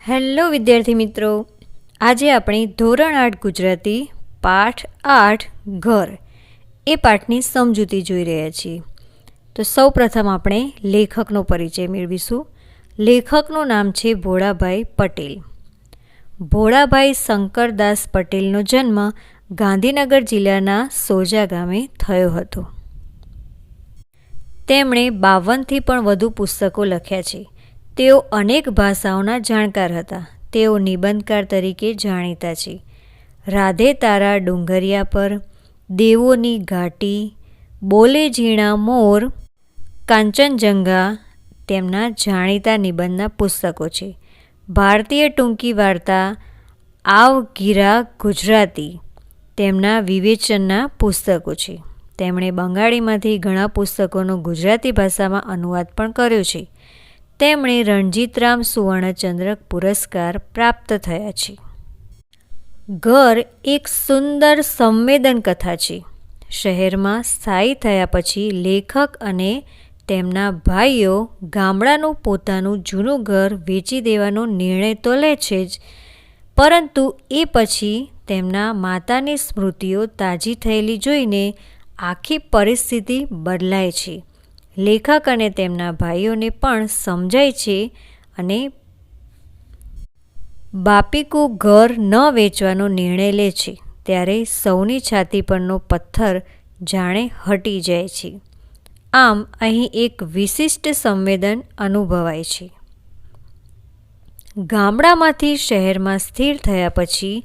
Hello વિદ્યાર્થી મિત્રો, આજે આપણે ધોરણ 8 ગુજરાતી પાઠ 8 ઘર એ પાઠની સમજૂતી જોઈ રહ્યા છીએ. તો સૌપ્રથમ આપણે લેખકનો પરિચય મેળવીશું. લેખકનું નામ છે ભોળાભાઈ પટેલ. ભોળાભાઈ શંકરદાસ પટેલનો જન્મ ગાંધીનગર જિલ્લાના સોજા ગામે થયો હતો. તેમણે 52થી પણ વધુ પુસ્તકો લખ્યા છે. તેઓ અનેક ભાષાઓના જાણકાર હતા. તેઓ નિબંધકાર તરીકે જાણીતા છે. રાધે તારા ડુંગરિયા પર, દેવોની ઘાટી, બોલે ઝીણા મોર, કાંચનજંઘા તેમના જાણીતા નિબંધના પુસ્તકો છે. ભારતીય ટૂંકી વાર્તા આવગીરા ગુજરાતી તેમના વિવેચનના પુસ્તકો છે. તેમણે બંગાળીમાંથી ઘણા પુસ્તકોનો ગુજરાતી ભાષામાં અનુવાદ પણ કર્યો છે. તેમણે રણજીતરામ સુવર્ણચંદ્રક પુરસ્કાર પ્રાપ્ત થયા છે. ઘર એક સુંદર સંવેદન કથા છે. શહેરમાં સ્થાયી થયા પછી લેખક અને તેમના ભાઈઓ ગામડાનું પોતાનું જૂનું ઘર વેચી દેવાનો નિર્ણય તો લે છે જ, પરંતુ એ પછી તેમના માતાની સ્મૃતિઓ તાજી થયેલી જોઈને આખી પરિસ્થિતિ બદલાય છે. લેખક અને તેમના ભાઈઓને પણ સમજાય છે અને બાપીકું ઘર ન વેચવાનો નિર્ણય લે છે. ત્યારે સૌની છાતી પરનો પથ્થર જાણે હટી જાય છે. આમ અહીં એક વિશિષ્ટ સંવેદન અનુભવાય છે. ગામડામાંથી શહેરમાં સ્થિર થયા પછી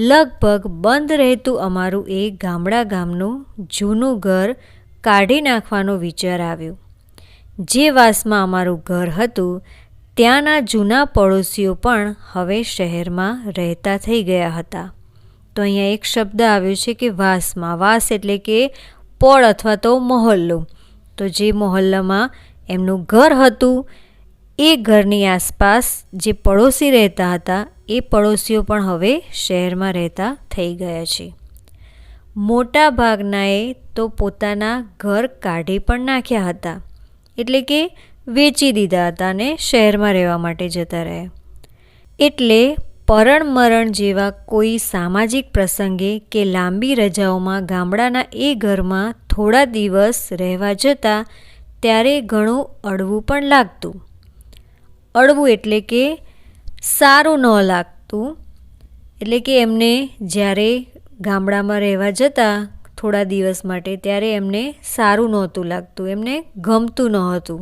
લગભગ બંધ રહેતું અમારું એ ગામનું જૂનું ઘર કાઢી નાખવાનો વિચાર આવ્યો. જે વાસમાં અમારું ઘર હતું ત્યાંના જૂના પડોશીઓ પણ હવે શહેરમાં રહેતા થઈ ગયા હતા. તો અહીંયા એક શબ્દ આવ્યો છે કે વાસમાં. વાસ એટલે કે પોળ અથવા તો મહોલ્લો. તો જે મહોલ્લામાં એમનું ઘર હતું એ ઘરની આસપાસ જે પડોશી રહેતા હતા એ પડોશીઓ પણ હવે શહેરમાં રહેતા થઈ ગયા છે. મોટા ભાગનાએ તો પોતાના ઘર કાઢી પણ નાખ્યા હતા, એટલે કે વેચી દીધા હતા અને શહેરમાં રહેવા માટે જતા રહ્યા. એટલે પરણ મરણ જેવા કોઈ સામાજિક પ્રસંગે કે લાંબી રજાઓમાં ગામડાના એ ઘરમાં થોડા દિવસ રહેવા જતાં ત્યારે ઘણું અળવું પણ લાગતું. અળવું એટલે કે સારું ન લાગતું. એટલે કે એમને જ્યારે ગામડામાં રહેવા જતાં થોડા દિવસ માટે ત્યારે એમને સારું નહોતું લાગતું, એમને ગમતું ન હતું.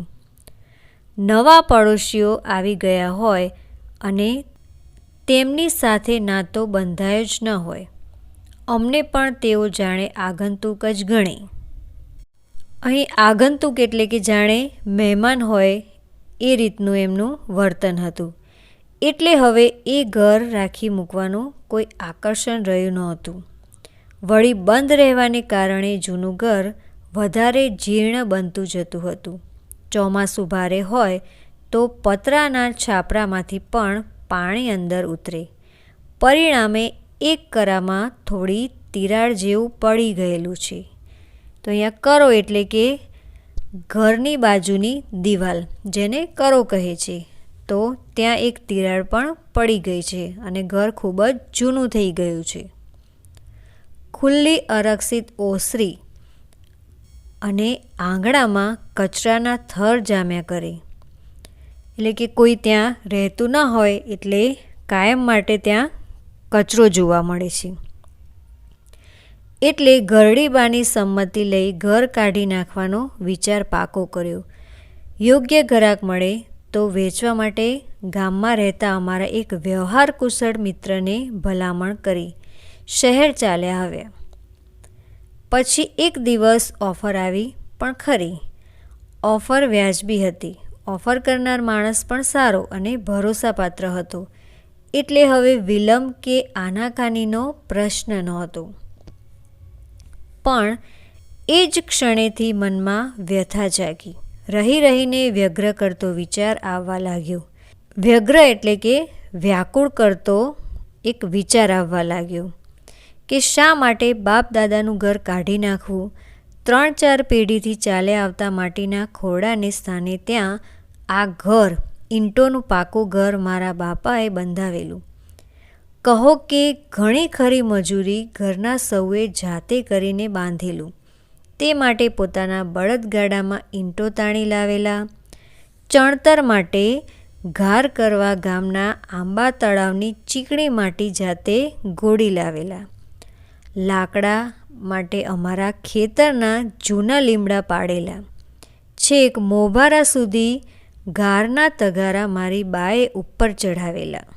નવા પડોશીઓ આવી ગયા હોય અને તેમની સાથે નાતો બંધાયો જ ન હોય. અમને પણ તેઓ જાણે આગંતુક જ ગણે. અહીં આગંતુક એટલે કે જાણે મહેમાન હોય એ રીતનું એમનું વર્તન હતું. એટલે હવે એ ઘર રાખી મૂકવાનું કોઈ આકર્ષણ રહ્યું નહોતું. વળી બંધ રહેવાને કારણે જૂનું ઘર વધારે જીર્ણ બનતું જતું હતું. ચોમાસું ભારે હોય તો પતરાના છાપરામાંથી પણ પાણી અંદર ઉતરે. પરિણામે એક કરામાં થોડી તિરાડ જેવું પડી ગયેલું છે. તો અહીંયા કરો એટલે કે ઘરની બાજુની દિવાલ, જેને કરો કહે છે. તો ત્યાં એક તિરાડ પણ પડી ગઈ છે અને ઘર ખૂબ જ જૂનું થઈ ગયું છે. ખુલ્લી અરક્ષિત ઓસરી અને આંગણામાં કચરાના થર જામ્યા કરે. એટલે કે કોઈ ત્યાં રહેતું ન હોય એટલે કાયમ માટે ત્યાં કચરો જોવા મળે છે. એટલે ઘરડીબાની સંમતિ લઈ ઘર કાઢી નાખવાનો વિચાર પાકો કર્યો. યોગ્ય ગ્રાહક મળે તો વેચવા માટે ગામમાં રહેતા અમારા એક વ્યવહાર કુશળ મિત્રને ભલામણ કરી શહેર ચાલ્યા આવ્યા. પછી એક દિવસ ઓફર આવી પણ ખરી. ઓફર વ્યાજબી હતી. ઓફર કરનાર માણસ પણ સારો અને ભરોસાપાત્ર હતો. એટલે હવે વિલંબ કે આનાકાનીનો પ્રશ્ન નહોતો. પણ એ જ ક્ષણેથી મનમાં વ્યથા જાગી. રહી રહીને વ્યગ્ર કરતો વિચાર આવવા લાગ્યો. વ્યગ્ર એટલે કે વ્યાકુળ કરતો એક વિચાર આવવા લાગ્યો કે શા માટે બાપ દાદાનું ઘર કાઢી નાખવું. 3-4 પેઢીથી ચાલ્યા આવતા માટીના ખોરડાને સ્થાને ત્યાં આ ઘર ઈંટોનું પાકું ઘર મારા બાપાએ બંધાવેલું. કહો કે ઘણી ખરી મજૂરી ઘરના સૌએ જાતે કરીને બાંધેલું. તે માટે પોતાના બળદગાડામાં ઈંટો તાણી લાવેલા. ચણતર માટે ઘાર કરવા ગામના આંબા તળાવની ચીકણી માટી જાતે ગોળી લાવેલા. લાકડા માટે અમારા ખેતરના જૂના લીમડા પાડેલા. છેક મોભારા સુધી ઘારના તગારા મારી બાએ ઉપર ચઢાવેલા.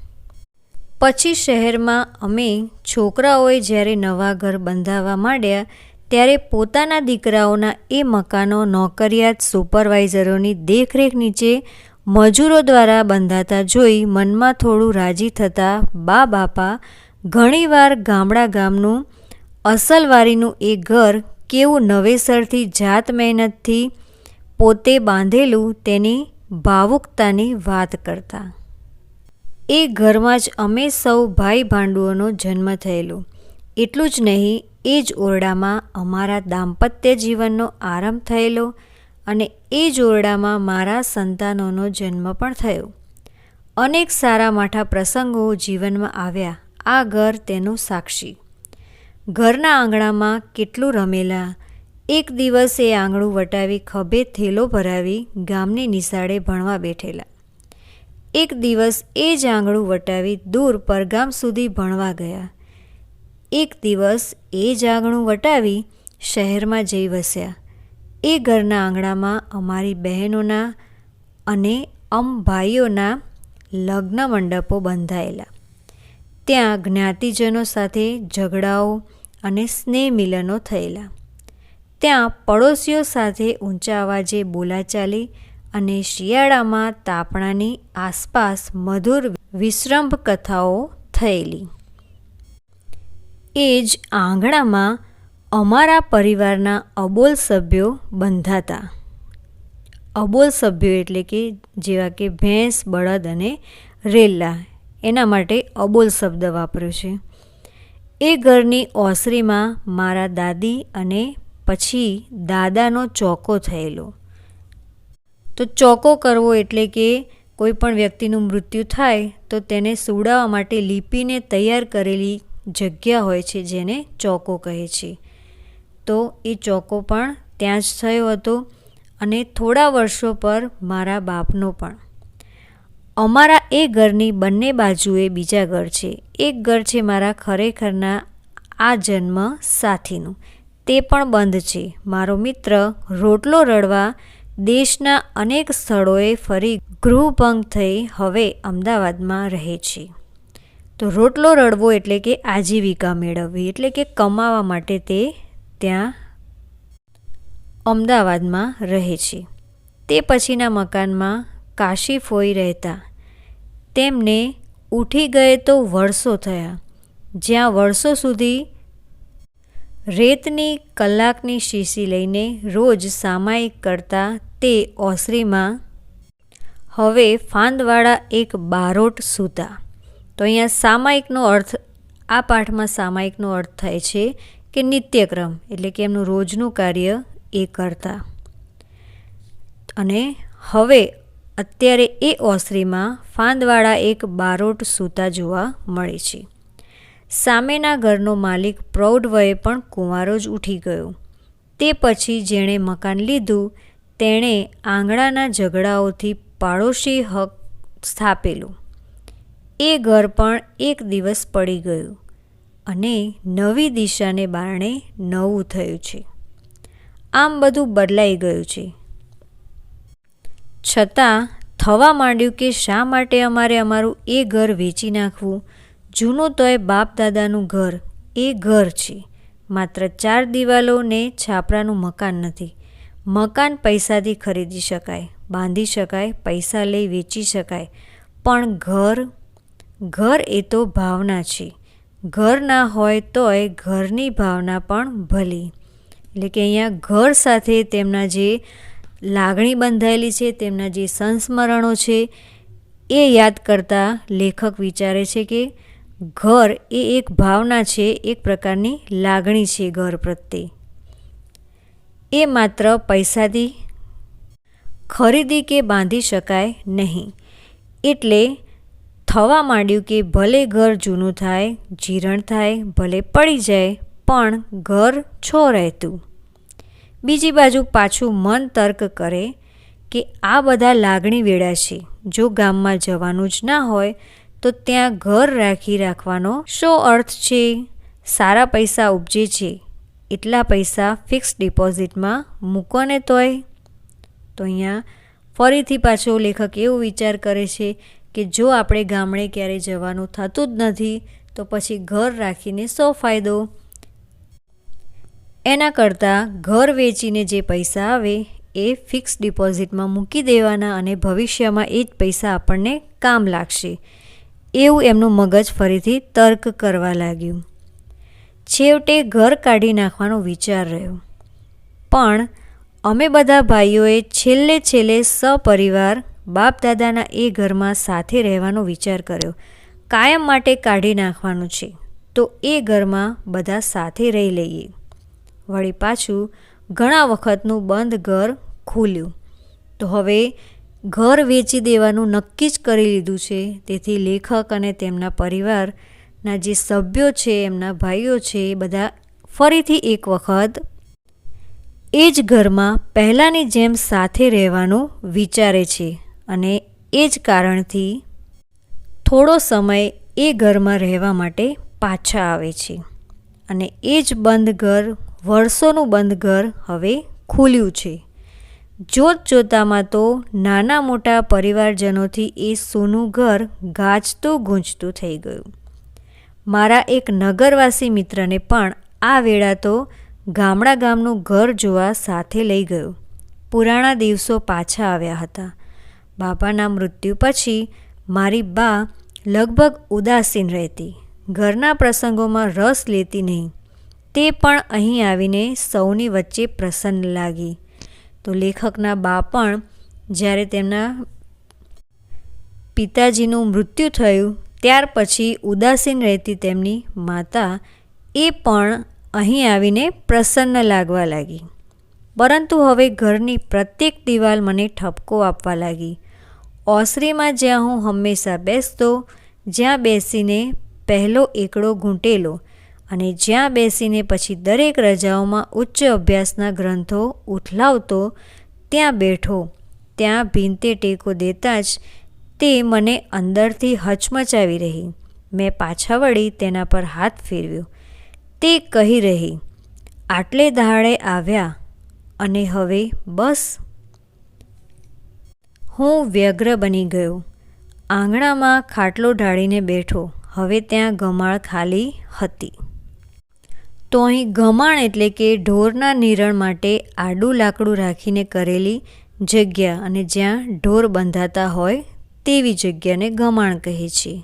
પછી શહેરમાં અમે છોકરાઓએ જ્યારે નવા ઘર બંધાવવા માંડ્યા ત્યારે પોતાના દીકરાઓના એ મકાનો નોકરિયાત સુપરવાઇઝરોની દેખરેખ નીચે મજૂરો દ્વારા બંધાતા જોઈ મનમાં થોડું રાજી થતાં બાપા ઘણીવાર ગામનું અસલવારીનું એ ઘર કેવું નવેસરથી જાત મહેનતથી પોતે બાંધેલું તેની ભાવુકતાની વાત કરતા. એ ઘરમાં જ અમે સૌ ભાઈ ભાંડુઓનો જન્મ થયેલો. એટલું જ નહીં, એ જ ઓરડામાં અમારા દાંપત્ય જીવનનો આરંભ થયેલો અને એ જ ઓરડામાં મારા સંતાનોનો જન્મ પણ થયો. અનેક સારા માઠા પ્રસંગો જીવનમાં આવ્યા. આ ઘર તેનું સાક્ષી. ઘરના આંગણામાં કેટલું રમેલા. એક દિવસ એ આંગણું વટાવી ખભે થેલો ભરાવી ગામની નિશાળે ભણવા બેઠેલા. એક દિવસ એ જ આંગણું વટાવી દૂર પરગામ સુધી ભણવા ગયા. એક દિવસ એ જ આંગણું વટાવી શહેરમાં જઈ વસ્યા. એ ઘરના આંગણામાં અમારી બહેનોના અને ભાઈઓના લગ્ન મંડપો બંધાયેલા. ત્યાં જ્ઞાતિજનો સાથે ઝઘડાઓ અને સ્નેહ મિલનો થયેલા. ત્યાં પડોશીઓ સાથે ઊંચા અવાજે બોલાચાલી અને શિયાળામાં તાપણાની આસપાસ મધુર વિશ્રંભ કથાઓ થયેલી. એ જ આંગણામાં અમારા પરિવારના અબોલ સભ્યો બંધાતા. અબોલ સભ્યો એટલે કે જેવા કે ભેંસ, બળદ અને રેલા, એના માટે અબોલ શબ્દ વાપર્યો છે. એ ઘરની ઓસરીમાં મારા દાદી અને પછી દાદાનો ચોકો થયેલો. તો ચોકો કરવો એટલે કે કોઈ પણ વ્યક્તિનું મૃત્યુ થાય તો તેને સુવડાવવા માટે લીપીને તૈયાર કરેલી જગ્યા હોય છે જેને ચોકો કહે છે. તો એ ચોકો પણ ત્યાં જ થયો હતો અને થોડા વર્ષો પર મારા બાપનો પણ. અમારા એ ઘરની બંને બાજુએ બીજા ઘર છે. એક ઘર છે મારા ખરેખરના આ જન્મ સાથીનું, તે પણ બંધ છે. મારો મિત્ર રોટલો રડવા દેશના અનેક સ્થળોએ ફરી ગૃહભંગ થઈ હવે અમદાવાદમાં રહે છે. તો રોટલો રડવો એટલે કે આજીવિકા મેળવવી, એટલે કે કમાવા માટે તે ત્યાં અમદાવાદમાં રહે છે. તે પછીના મકાનમાં કાશીફોઈ રહેતા. તેમને ઉઠી ગયે તો વર્ષો થયા. જ્યાં વર્ષો સુધી રેતની કલાકની શીશી લઈને રોજ સામાયિક કરતા તે ઓસરીમાં હવે ફાંદવાળા એક બારોટ સૂતા. તો અહીંયા સામાયિકનો અર્થ, આ પાઠમાં સામાયિકનો અર્થ થાય છે કે નિત્યક્રમ, એટલે કે એમનું રોજનું કાર્ય એ કરતા. અને હવે અત્યારે એ ઓસરીમાં ફાંદવાળા એક બારોટ સૂતા જોવા મળે છે. સામેના ઘરનો માલિક પ્રૌઢ વયે પણ કુંવારો જ ઉઠી ગયો. તે પછી જેણે મકાન લીધું તેણે આંગણાના ઝઘડાઓથી પાડોશી હક સ્થાપેલું. એ ઘર પણ એક દિવસ પડી ગયું અને નવી દિશાને બારણે નવું થયું છે. આમ બધું બદલાઈ ગયું છે. છતાં થવા માંડ્યું કે શા માટે અમારે અમારું એ ઘર વેચી નાખવું. જૂનું તોય બાપ દાદાનું ઘર એ ઘર છે, માત્ર 4 દિવાલો ને છાપરાનું મકાન નથી. મકાન પૈસાથી ખરીદી શકાય, બાંધી શકાય, પૈસા લઈ વેચી શકાય, પણ ઘર એ તો ભાવના છે. ઘર ના હોય તોય ઘરની ભાવના પણ ભલી. એટલે કે અહીંયા ઘર સાથે તેમના જે લાગણી બંધાયેલી છે, તેમના જે સંસ્મરણો છે એ યાદ કરતા લેખક વિચારે છે કે ઘર એ એક ભાવના છે, એક પ્રકારની લાગણી છે ઘર પ્રત્યે. એ માત્ર પૈસાથી ખરીદી કે બાંધી શકાય નહીં. એટલે થવા માંડ્યું કે ભલે ઘર જૂનું થાય, જીરણ થાય, ભલે પડી જાય, પણ ઘર છો રહેતું. બીજી બાજુ પાછું મન તર્ક કરે કે આ બધા લાગણી વેળા છે. જો ગામમાં જવાનું જ ના હોય તો ત્યાં ઘર રાખવાનો શો અર્થ છે? સારા પૈસા ઉપજે છે, એટલા પૈસા ફિક્સ ડિપોઝિટમાં મૂકો ને તોય. તો અહીંયા ફરીથી પાછો લેખક એવો વિચાર કરે છે કે જો આપણે ગામડે ક્યારેય જવાનું થતું જ નથી તો પછી ઘર રાખીને શો ફાયદો? એના કરતાં ઘર વેચીને જે પૈસા આવે એ ફિક્સ ડિપોઝિટમાં મૂકી દેવાના અને ભવિષ્યમાં એ જ પૈસા આપણને કામ લાગશે. એવું એમનું મગજ ફરીથી તર્ક કરવા લાગ્યું. છેવટે ઘર કાઢી નાખવાનો વિચાર રહ્યો. પણ અમે બધા ભાઈઓએ છેલ્લે સપરિવાર બાપ દાદાના એ ઘરમાં સાથે રહેવાનો વિચાર કર્યો. કાયમ માટે કાઢી નાખવાનું છે તો એ ઘરમાં બધા સાથે રહી લઈએ. વળી પાછું ઘણા વખતનું બંધ ઘર ખુલ્યું. તો હવે ઘર વેચી દેવાનું નક્કી જ કરી લીધું છે. તેથી લેખક અને તેમના પરિવારના જે સભ્યો છે, એમના ભાઈઓ છે, એ બધા ફરીથી એક વખત એ જ ઘરમાં પહેલાંની જેમ સાથે રહેવાનું વિચારે છે અને એ જ કારણથી થોડો સમય એ ઘરમાં રહેવા માટે પાછા આવે છે. અને એ જ બંધ ઘર, વર્ષોનું બંધ ઘર હવે ખુલ્યું છે. જોતજોતામાં તો નાના મોટા પરિવારજનોથી એ સોનું ઘર ગાજતું ગૂંજતું થઈ ગયું. મારા એક નગરવાસી મિત્રને પણ આ વેળા તો ગામનું ઘર જોવા સાથે લઈ ગયો. પુરાણા દિવસો પાછા આવ્યા હતા. બાપાના મૃત્યુ પછી મારી બા લગભગ ઉદાસીન રહેતી, ઘરના પ્રસંગોમાં રસ લેતી નહીં. તે પણ અહીં આવીને સૌની વચ્ચે પ્રસન્ન લાગી. તો લેખકના બા પણ જ્યારે તેમના પિતાજીનું મૃત્યુ થયું ત્યાર પછી ઉદાસીન રહેતી તેમની માતા એ પણ અહીં આવીને પ્રસન્ન લાગવા લાગી. પરંતુ હવે ઘરની પ્રત્યેક દિવાલ મને ઠપકો આપવા લાગી. ઓસરીમાં જ્યાં હું હંમેશા બેસતો, જ્યાં બેસીને પહેલો એકડો ઘૂંટેલો અને જ્યાં બેસીને પછી દરેક રજાઓમાં ઉચ્ચ અભ્યાસના ગ્રંથો ઉથલાવતો, ત્યાં બેઠો, ત્યાં ભીંતે ટેકો દેતા જ તે મને અંદરથી હચમચાવી રહી. મેં પાછા વળી તેના પર હાથ ફેરવ્યો. તે કહી રહી, આટલે દહાડે આવ્યા અને હવે બસ? હું વ્યગ્ર બની ગયો. આંગણામાં ખાટલો ઢાળીને બેઠો. હવે ત્યાં ગમાણ ખાલી હતી. તો અહીં ગમાણ એટલે કે ઢોરના નિરણ માટે આડું લાકડું રાખીને કરેલી જગ્યા અને જ્યાં ઢોર બંધાતા હોય તેવી જગ્યાને ગમાણ કહે છે.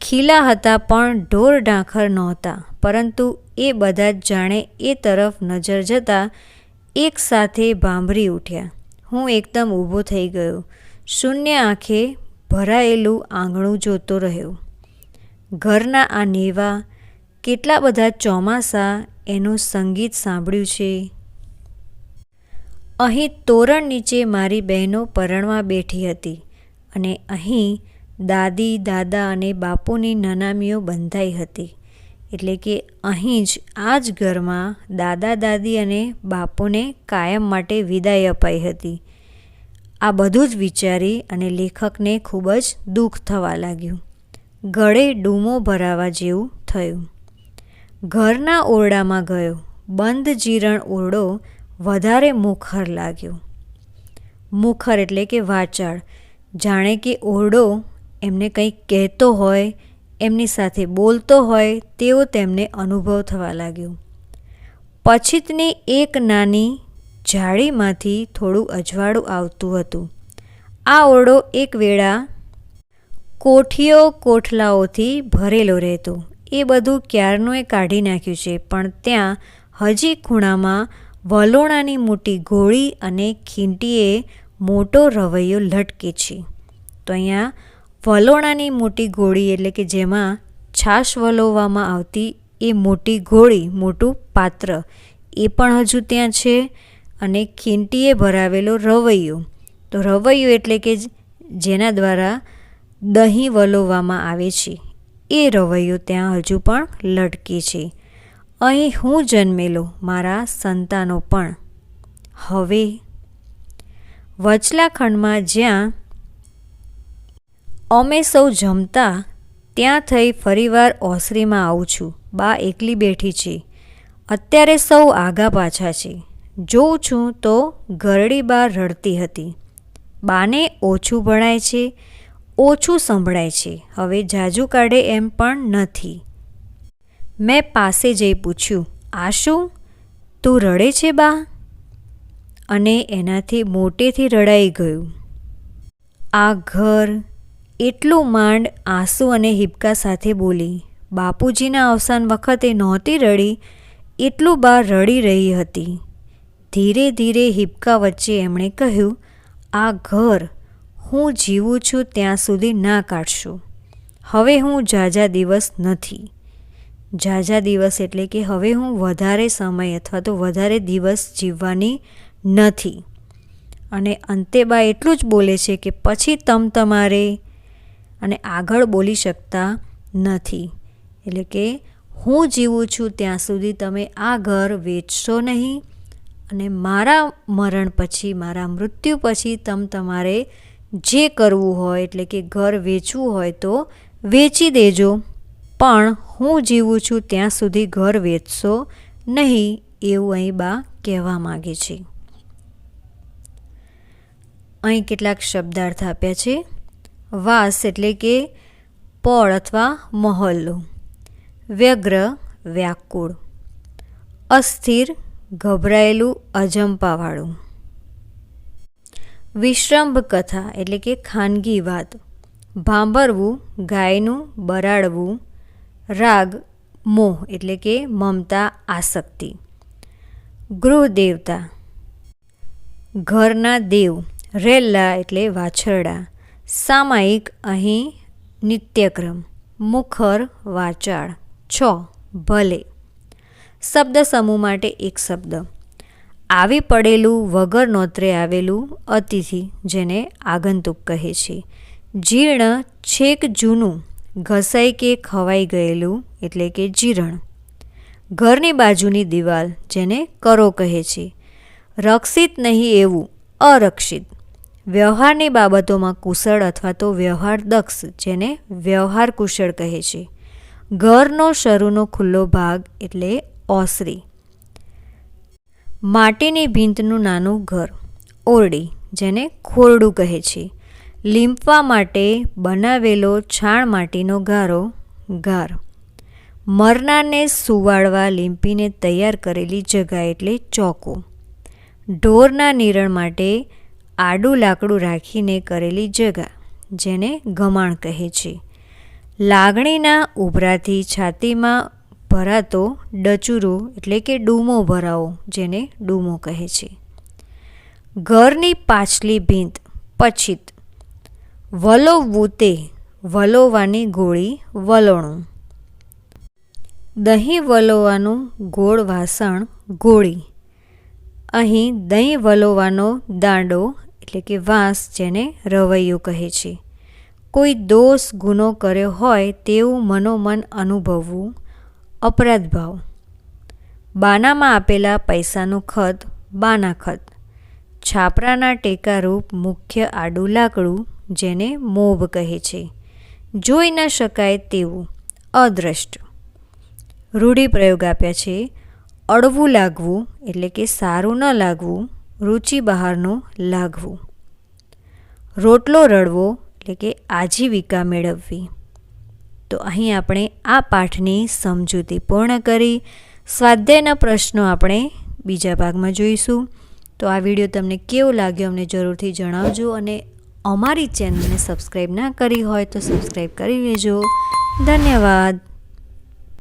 ખીલા હતા પણ ઢોર ઢાંખર નહોતા, પરંતુ એ બધા જ જાણે એ તરફ નજર જતાં એક સાથે ભાંભરી ઉઠ્યા. હું એકદમ ઊભો થઈ ગયો. શૂન્ય આંખે ભરાયેલું આંગણું જોતો રહ્યો. ઘરના આ નેવા, કેટલા બધા ચોમાસા એનું સંગીત સાંભળ્યું છે. અહીં તોરણ નીચે મારી બહેનો પરણવા બેઠી હતી અને અહીં દાદી, દાદા અને બાપુની નનામીઓ બંધાઈ હતી. એટલે કે અહીં જ આ જ ઘરમાં દાદા, દાદી અને બાપુને કાયમ માટે વિદાય અપાઈ હતી. આ બધું જ વિચારી અને લેખકને ખૂબ જ દુઃખ થવા લાગ્યું. ગળે ડૂમો ભરાવા જેવું થયું. ઘરના ઓરડામાં ગયો. બંધ જીરણ ઓરડો વધારે મુખર લાગ્યો. મુખર એટલે કે વાચાળ, જાણે કે ઓરડો એમને કંઈક કહેતો હોય, એમની સાથે બોલતો હોય તેવો તેમને અનુભવ થવા લાગ્યો. પછીતની એક નાની જાળીમાંથી થોડું અજવાળું આવતું હતું. આ ઓરડો એક વેળા કોઠીઓ કોઠલાઓથી ભરેલો રહેતો. એ બધું ક્યારનુંય કાઢી નાખ્યું છે, પણ ત્યાં હજી ખૂણામાં વલોણાની મોટી ગોળી અને ખીંટીએ મોટો રવૈયો લટકે છે. તો અહીંયા વલોણાની મોટી ગોળી એટલે કે જેમાં છાશ વલોવવામાં આવતી એ મોટી ગોળી, મોટું પાત્ર એ પણ હજુ ત્યાં છે. અને ખીંટીએ ભરાવેલો રવૈયો. તો રવૈયો એટલે કે જેના દ્વારા દહીં વલોવવામાં આવે છે એ રવૈયો ત્યાં હજુ પણ લટકે છે. અહીં હું જન્મેલો, મારા સંતાનો પણ. હવે વચલા ખંડમાં જ્યાં અમે સૌ જમતા ત્યાં થઈ ફરીવાર ઓસરીમાં આવું છું. બા એકલી બેઠી છે. અત્યારે સૌ આગા પાછા છે. જોઉં છું તો ઘરડી બા રડતી હતી. બાને ઓછું ભણાય છે, ઓછું સંભળાય છે. હવે જાજુ કાઢે એમ પણ નથી. મેં પાસે જઈ પૂછ્યું, આ શું? તું રડે છે બા? અને એનાથી મોટેથી રડાઈ ગયું. આ ઘર એટલું માંડ આંસુ અને હિબકા સાથે બોલી. બાપુજીના અવસાન વખતે નહોતી રડી એટલું બા રડી રહી હતી. ધીરે ધીરે હિબકા વચ્ચે એમણે કહ્યું, આ ઘર હું જીવું છું ત્યાં સુધી ના કાઢશો. હવે હું ઝાઝા દિવસ નથી. ઝાઝા દિવસ એટલે કે હવે હું વધારે સમય અથવા તો વધારે દિવસ જીવવાની નથી. અને અંતે બા એટલું જ બોલે છે કે પછી તમારે અને આગળ બોલી શકતા નથી. એટલે કે હું જીવું છું ત્યાં સુધી તમે આ ઘર વેચશો નહીં અને મારા મરણ પછી, મારા મૃત્યુ પછી તમારે જે કરવું હોય એટલે કે ઘર વેચવું હોય તો વેચી દેજો, પણ હું જીવું છું ત્યાં સુધી ઘર વેચશો નહીં, એવું અહીં બા કહેવા માગે છે. અહીં કેટલાક શબ્દાર્થ આપ્યા છે. વાસ એટલે કે પળ અથવા મહોલ્લો. વ્યગ્ર વ્યાકુળ. અસ્થિર ગભરાયેલું અજંપાવાળું. વિશ્રંભ કથા એટલે કે ખાનગી વાત. ભાંભરવું ગાયનું બરાડવું. રાગ મોહ એટલે કે મમતા આસક્તિ. ગૃહ દેવતા ઘરના દેવ. રેલ્લા એટલે વાછરડા. સામાયિક અહીં નિત્યક્રમ. મુખર વાચાળ. ભલે. શબ્દ સમૂહ માટે એક શબ્દ. આવી પડેલું વગર નોતરે આવેલું અતિથિ જેને આગંતુક કહે છે. જીર્ણ છેક જૂનું ઘસાઈ કે ખવાઈ ગયેલું એટલે કે જીરણ. ઘરની બાજુની દિવાલ જેને કરો કહે છે. રક્ષિત નહીં એવું અરક્ષિત. વ્યવહારની બાબતોમાં કુશળ અથવા તો વ્યવહાર દક્ષ જેને વ્યવહાર કુશળ કહે છે. ઘરનો શરૂનો ખુલ્લો ભાગ એટલે ઓસરી. માટીની ભીંતનું નાનું ઘર ઓરડી જેને ખોરડું કહે છે. લીંપવા માટે બનાવેલો છાણ માટીનો ગારો ગાર. મરનારને સુવાડવા લીંપીને તૈયાર કરેલી જગા એટલે ચોકો. ઢોરના નિરણ માટે આડું લાકડું રાખીને કરેલી જગા જેને ગમાણ કહે છે. લાગણીના ઉભરાથી છાતીમાં ભરાતો ડચુરો એટલે કે ડૂમો ભરાવો જેને ડૂમો કહે છે. ઘરની પાછલી ભીંત પછીત. વલોવવું તે વલોવાની ગોળી વલોણું. દહીં વલોવાનું ગોળ વાસણ ગોળી. અહીં દહીં વલોવાનો દાંડો એટલે કે વાંસ જેને રવૈયો કહે છે. કોઈ દોષ ગુનો કર્યો હોય તેવું મનોમન અનુભવવું અપરાધ ભાવ. બાનામાં આપેલા પૈસાનું ખત બાના ખત. છાપરાના ટેકારૂપ મુખ્ય આડું લાકડું જેને મોભ કહે છે. જોઈ ન શકાય તેવું અદ્રષ્ટ. રૂઢિપ્રયોગ આપ્યા છે. અળવું લાગવું એટલે કે સારું ન લાગવું, રુચિ બહારનું લાગવું. રોટલો રળવો એટલે કે આજીવિકા મેળવવી. તો અહીં આપણે આ પાઠની સમજૂતી પૂર્ણ કરી. સ્વાધ્યાયના પ્રશ્નો આપણે બીજા ભાગમાં જોઈશું. તો આ વિડીયો તમને કેવો લાગ્યો અમને જરૂરથી જણાવજો અને અમારી ચેનલને સબસ્ક્રાઈબ ના કરી હોય તો સબસ્ક્રાઈબ કરી લેજો. ધન્યવાદ.